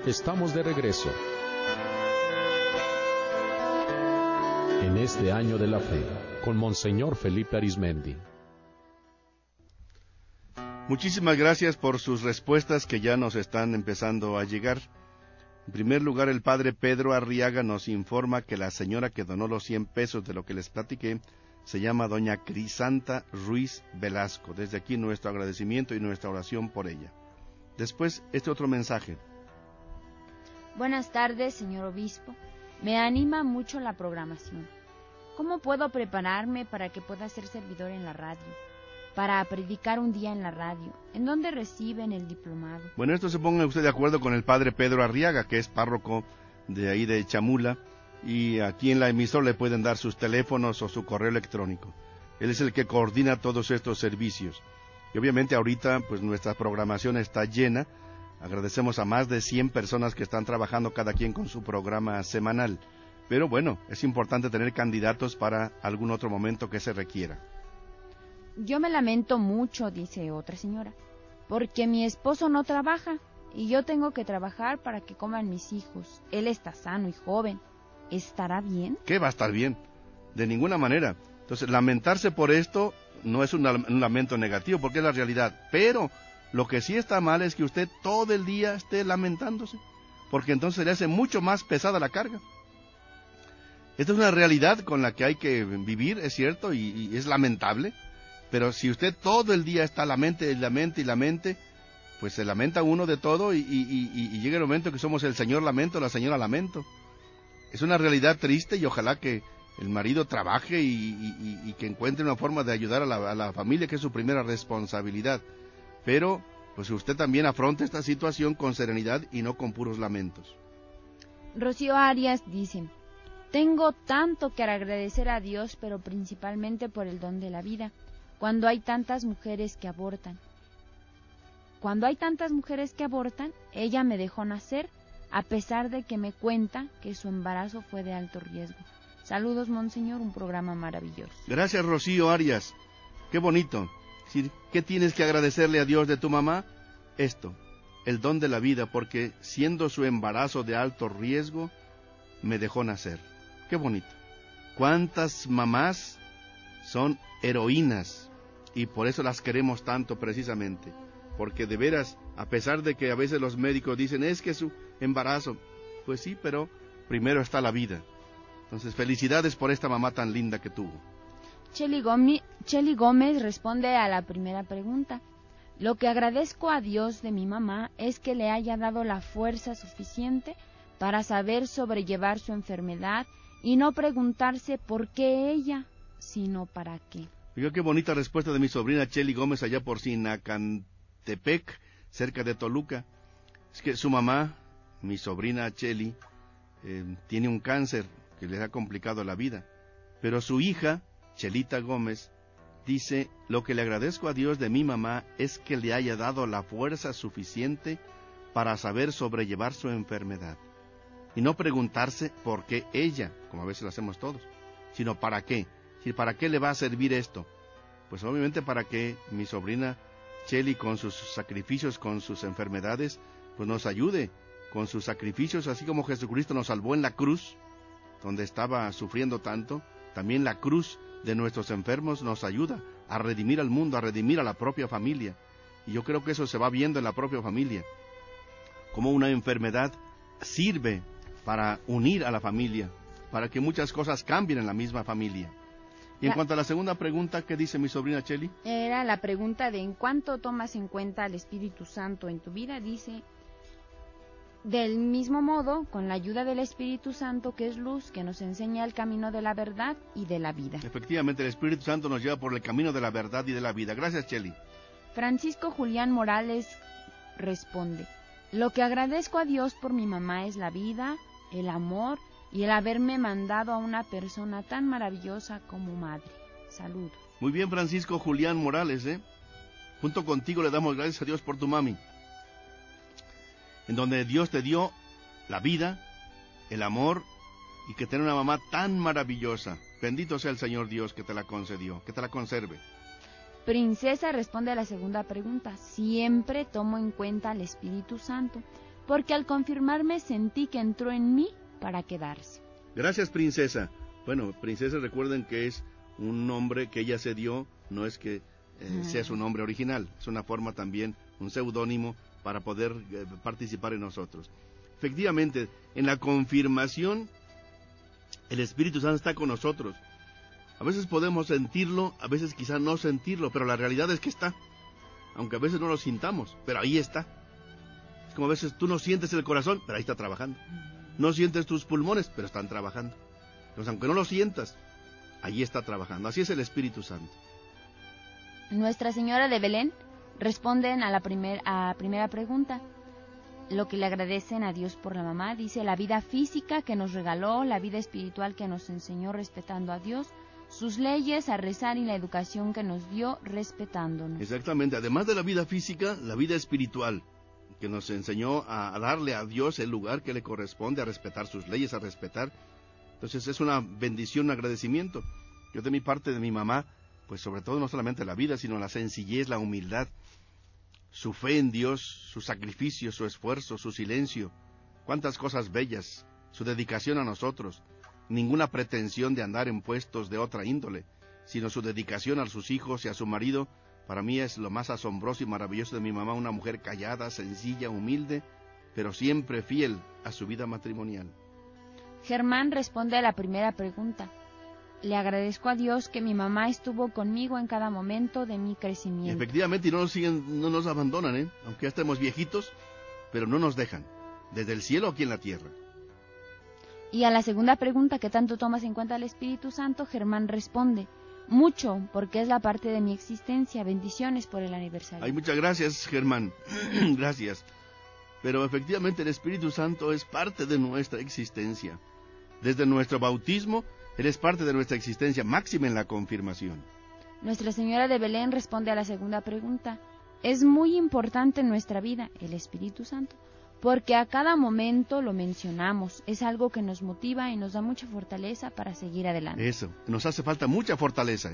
Estamos de regreso en este año de la fe con Monseñor Felipe Arizmendi. Muchísimas gracias por sus respuestas que ya nos están empezando a llegar. En primer lugar, el padre Pedro Arriaga nos informa que la señora que donó los 100 pesos de lo que les platiqué se llama doña Crisanta Ruiz Velasco. Desde aquí nuestro agradecimiento y nuestra oración por ella. Después, este otro mensaje. Buenas tardes, señor obispo. Me anima mucho la programación. ¿Cómo puedo prepararme para que pueda ser servidor en la radio? Para predicar un día en la radio. ¿En dónde reciben el diplomado? Bueno, esto se ponga usted de acuerdo con el padre Pedro Arriaga, que es párroco de ahí de Chamula, y aquí en la emisora le pueden dar sus teléfonos o su correo electrónico. Él es el que coordina todos estos servicios. Y obviamente ahorita pues nuestra programación está llena. Agradecemos a más de 100 personas que están trabajando cada quien con su programa semanal. Pero bueno, es importante tener candidatos para algún otro momento que se requiera. Yo me lamento mucho, dice otra señora, porque mi esposo no trabaja y yo tengo que trabajar para que coman mis hijos. Él está sano y joven. ¿Estará bien? ¿Qué va a estar bien? De ninguna manera. Entonces, lamentarse por esto no es un lamento negativo, porque es la realidad. Pero lo que sí está mal es que usted todo el día esté lamentándose, porque entonces le hace mucho más pesada la carga. Esta es una realidad con la que hay que vivir, es cierto, y es lamentable. Pero si usted todo el día está lamente, pues se lamenta uno de todo y llega el momento que somos el señor lamento, la señora lamento. Es una realidad triste y ojalá que el marido trabaje y que encuentre una forma de ayudar a la familia, que es su primera responsabilidad. Pero pues usted también afronta esta situación con serenidad y no con puros lamentos. Rocío Arias dice: tengo tanto que agradecer a Dios, pero principalmente por el don de la vida. Cuando hay tantas mujeres que abortan, ella me dejó nacer, a pesar de que me cuenta que su embarazo fue de alto riesgo. Saludos, monseñor, un programa maravilloso. Gracias, Rocío Arias. Qué bonito. ¿Qué tienes que agradecerle a Dios de tu mamá? Esto, el don de la vida, porque siendo su embarazo de alto riesgo, me dejó nacer. Qué bonito. ¿Cuántas mamás son heroínas? Y por eso las queremos tanto precisamente. Porque de veras, a pesar de que a veces los médicos dicen, es que su embarazo, pues sí, pero primero está la vida. Entonces, felicidades por esta mamá tan linda que tuvo. Chely Gómez responde a la primera pregunta. Lo que agradezco a Dios de mi mamá es que le haya dado la fuerza suficiente para saber sobrellevar su enfermedad y no preguntarse por qué ella, sino para qué. Oiga, qué bonita respuesta de mi sobrina Chely Gómez allá por Sinacantepec, cerca de Toluca. Es que su mamá, mi sobrina Chely, tiene un cáncer que le ha complicado la vida. Pero su hija, Chelita Gómez, dice, lo que le agradezco a Dios de mi mamá es que le haya dado la fuerza suficiente para saber sobrellevar su enfermedad. Y no preguntarse por qué ella, como a veces lo hacemos todos, sino para qué. ¿Para qué le va a servir esto? Pues obviamente para que mi sobrina Chely, con sus sacrificios, con sus enfermedades, pues nos ayude con sus sacrificios, así como Jesucristo nos salvó en la cruz, donde estaba sufriendo tanto. También la cruz de nuestros enfermos nos ayuda a redimir al mundo, a redimir a la propia familia. Y yo creo que eso se va viendo en la propia familia, como una enfermedad sirve para unir a la familia, para que muchas cosas cambien en la misma familia. Y en cuanto a la segunda pregunta, ¿qué dice mi sobrina Chely? Era la pregunta de ¿en cuánto tomas en cuenta al Espíritu Santo en tu vida? Dice, del mismo modo, con la ayuda del Espíritu Santo, que es luz, que nos enseña el camino de la verdad y de la vida. Efectivamente, el Espíritu Santo nos lleva por el camino de la verdad y de la vida. Gracias, Chely. Francisco Julián Morales responde, lo que agradezco a Dios por mi mamá es la vida, el amor y el haberme mandado a una persona tan maravillosa como madre. Saludos. Muy bien, Francisco Julián Morales, Junto contigo le damos gracias a Dios por tu mami, en donde Dios te dio la vida, el amor, y que tener una mamá tan maravillosa. Bendito sea el Señor Dios que te la concedió, que te la conserve. Princesa responde a la segunda pregunta. Siempre tomo en cuenta al Espíritu Santo. porque al confirmarme sentí que entró en mí para quedarse. Gracias, princesa. Bueno, princesa, recuerden que es un nombre que ella se dio, no es que sea su nombre original, es una forma también, un seudónimo para poder participar en nosotros. Efectivamente, en la confirmación, el Espíritu Santo está con nosotros. A veces podemos sentirlo, a veces quizá no sentirlo, pero la realidad es que está. Aunque a veces no lo sintamos, pero ahí está. Es como a veces tú no sientes el corazón, pero ahí está trabajando. No sientes tus pulmones, pero están trabajando. Entonces, aunque no lo sientas, ahí está trabajando. Así es el Espíritu Santo. Nuestra Señora de Belén responden a la primera pregunta. Lo que le agradecen a Dios por la mamá, dice la vida física que nos regaló, la vida espiritual que nos enseñó respetando a Dios, sus leyes, a rezar y la educación que nos dio respetándonos. Exactamente, además de la vida física, la vida espiritual, que nos enseñó a darle a Dios el lugar que le corresponde, a respetar sus leyes, a respetar. Entonces es una bendición, un agradecimiento. Yo de mi parte, de mi mamá, pues sobre todo no solamente la vida, sino la sencillez, la humildad, su fe en Dios, su sacrificio, su esfuerzo, su silencio, cuántas cosas bellas, su dedicación a nosotros, ninguna pretensión de andar en puestos de otra índole, sino su dedicación a sus hijos y a su marido. Para mí es lo más asombroso y maravilloso de mi mamá, una mujer callada, sencilla, humilde, pero siempre fiel a su vida matrimonial. Germán responde a la primera pregunta. Le agradezco a Dios que mi mamá estuvo conmigo en cada momento de mi crecimiento. Y efectivamente, y no nos abandonan, aunque ya estemos viejitos, pero no nos dejan, desde el cielo aquí en la tierra. Y a la segunda pregunta, ¿qué tanto tomas en cuenta el Espíritu Santo? Germán responde, mucho, porque es la parte de mi existencia. Bendiciones por el aniversario. Ay, muchas gracias, Germán. Gracias. Pero efectivamente el Espíritu Santo es parte de nuestra existencia. Desde nuestro bautismo, Él es parte de nuestra existencia, máxima en la confirmación. Nuestra Señora de Belén responde a la segunda pregunta. Es muy importante en nuestra vida el Espíritu Santo, porque a cada momento lo mencionamos. Es algo que nos motiva y nos da mucha fortaleza para seguir adelante. Eso, nos hace falta mucha fortaleza,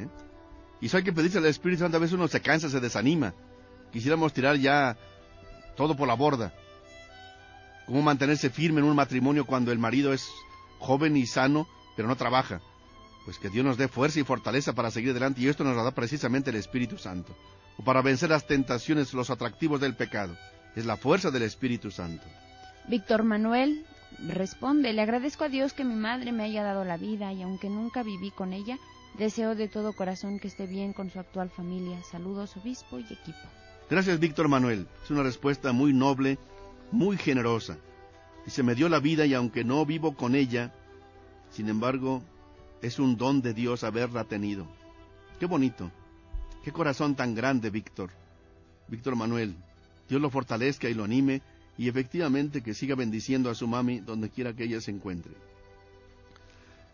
Y eso hay que pedirse al Espíritu Santo. A veces uno se cansa, se desanima. Quisiéramos tirar ya todo por la borda. ¿Cómo mantenerse firme en un matrimonio cuando el marido es joven y sano, pero no trabaja? Pues que Dios nos dé fuerza y fortaleza para seguir adelante, y esto nos lo da precisamente el Espíritu Santo. O para vencer las tentaciones, los atractivos del pecado. Es la fuerza del Espíritu Santo. Víctor Manuel responde, le agradezco a Dios que mi madre me haya dado la vida, y aunque nunca viví con ella, deseo de todo corazón que esté bien con su actual familia. Saludos, obispo y equipo. Gracias, Víctor Manuel. Es una respuesta muy noble, muy generosa. Dice, me dio la vida y aunque no vivo con ella, sin embargo, es un don de Dios haberla tenido. Qué bonito, qué corazón tan grande, Víctor Manuel. Dios lo fortalezca y lo anime, y efectivamente que siga bendiciendo a su mami donde quiera que ella se encuentre.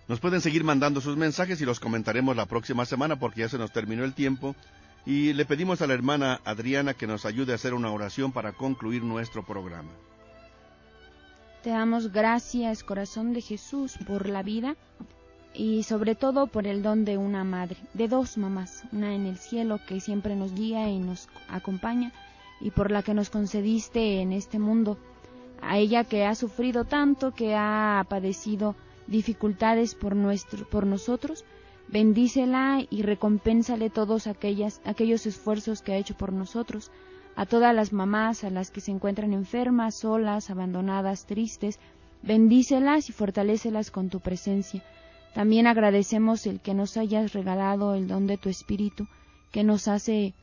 Nos pueden seguir mandando sus mensajes y los comentaremos la próxima semana porque ya se nos terminó el tiempo, y le pedimos a la hermana Adriana que nos ayude a hacer una oración para concluir nuestro programa. Te damos gracias, corazón de Jesús, por la vida y sobre todo por el don de una madre, de dos mamás, una en el cielo que siempre nos guía y nos acompaña, y por la que nos concediste en este mundo, a ella que ha sufrido tanto, que ha padecido dificultades por nosotros. Bendícela y recompénsale todos aquellos esfuerzos que ha hecho por nosotros. A todas las mamás, a las que se encuentran enfermas, solas, abandonadas, tristes, bendícelas y fortalécelas con tu presencia. También agradecemos el que nos hayas regalado el don de tu Espíritu, que nos hace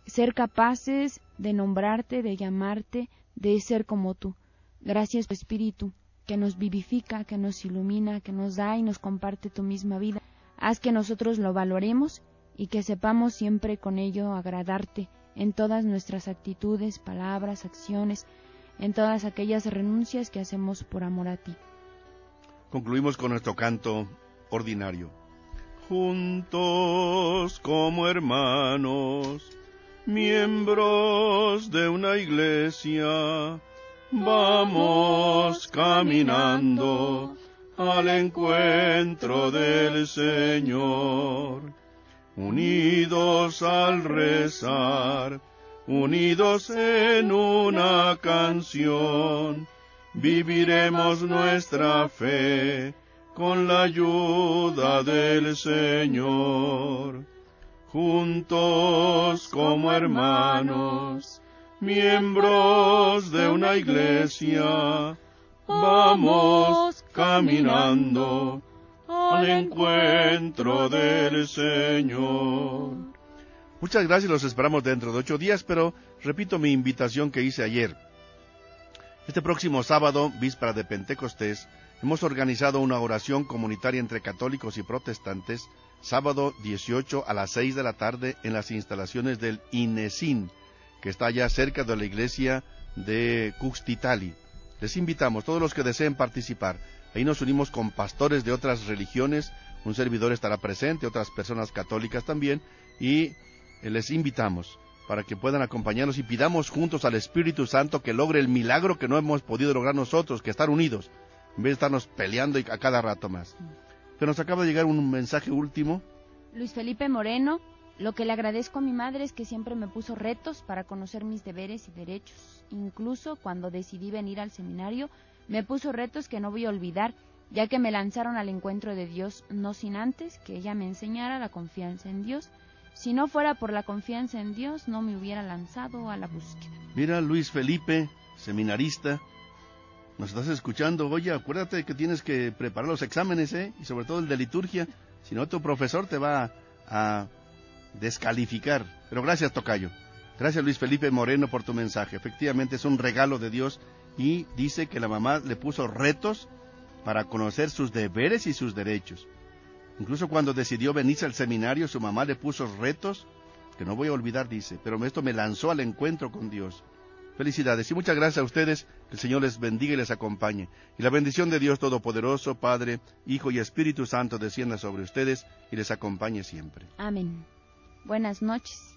ser capaces de nombrarte, de llamarte, de ser como tú. Gracias, Espíritu, que nos vivifica, que nos ilumina, que nos da y nos comparte tu misma vida. Haz que nosotros lo valoremos y que sepamos siempre con ello agradarte en todas nuestras actitudes, palabras, acciones, en todas aquellas renuncias que hacemos por amor a ti. Concluimos con nuestro canto ordinario. Juntos como hermanos, miembros de una iglesia, vamos caminando al encuentro del Señor, unidos al rezar unidos en una canción, viviremos nuestra fe con la ayuda del Señor. Juntos como hermanos, miembros de una iglesia, vamos caminando al encuentro del Señor. Muchas gracias, los esperamos dentro de 8 días, pero repito mi invitación que hice ayer. Este próximo sábado, víspera de Pentecostés, hemos organizado una oración comunitaria entre católicos y protestantes, sábado 18 a las 6 de la tarde en las instalaciones del INESIN, que está allá cerca de la iglesia de Cuxtitali. Les invitamos, todos los que deseen participar. Ahí nos unimos con pastores de otras religiones, un servidor estará presente, otras personas católicas también, y les invitamos para que puedan acompañarnos y pidamos juntos al Espíritu Santo que logre el milagro que no hemos podido lograr nosotros, que estar unidos, en vez de estarnos peleando a cada rato más. Pero nos acaba de llegar un mensaje último. Luis Felipe Moreno: lo que le agradezco a mi madre es que siempre me puso retos para conocer mis deberes y derechos. Incluso cuando decidí venir al seminario, me puso retos que no voy a olvidar, ya que me lanzaron al encuentro de Dios, no sin antes que ella me enseñara la confianza en Dios. Si no fuera por la confianza en Dios, no me hubiera lanzado a la búsqueda. Mira, Luis Felipe, seminarista, nos estás escuchando. Oye, acuérdate que tienes que preparar los exámenes, y sobre todo el de liturgia, si no tu profesor te va a descalificar. Pero gracias, tocayo. Gracias, Luis Felipe Moreno, por tu mensaje. Efectivamente es un regalo de Dios, y dice que la mamá le puso retos para conocer sus deberes y sus derechos. Incluso cuando decidió venirse al seminario, su mamá le puso retos que no voy a olvidar, dice, pero esto me lanzó al encuentro con Dios. Felicidades y muchas gracias a ustedes, que el Señor les bendiga y les acompañe. Y la bendición de Dios Todopoderoso, Padre, Hijo y Espíritu Santo descienda sobre ustedes y les acompañe siempre. Amén. Buenas noches.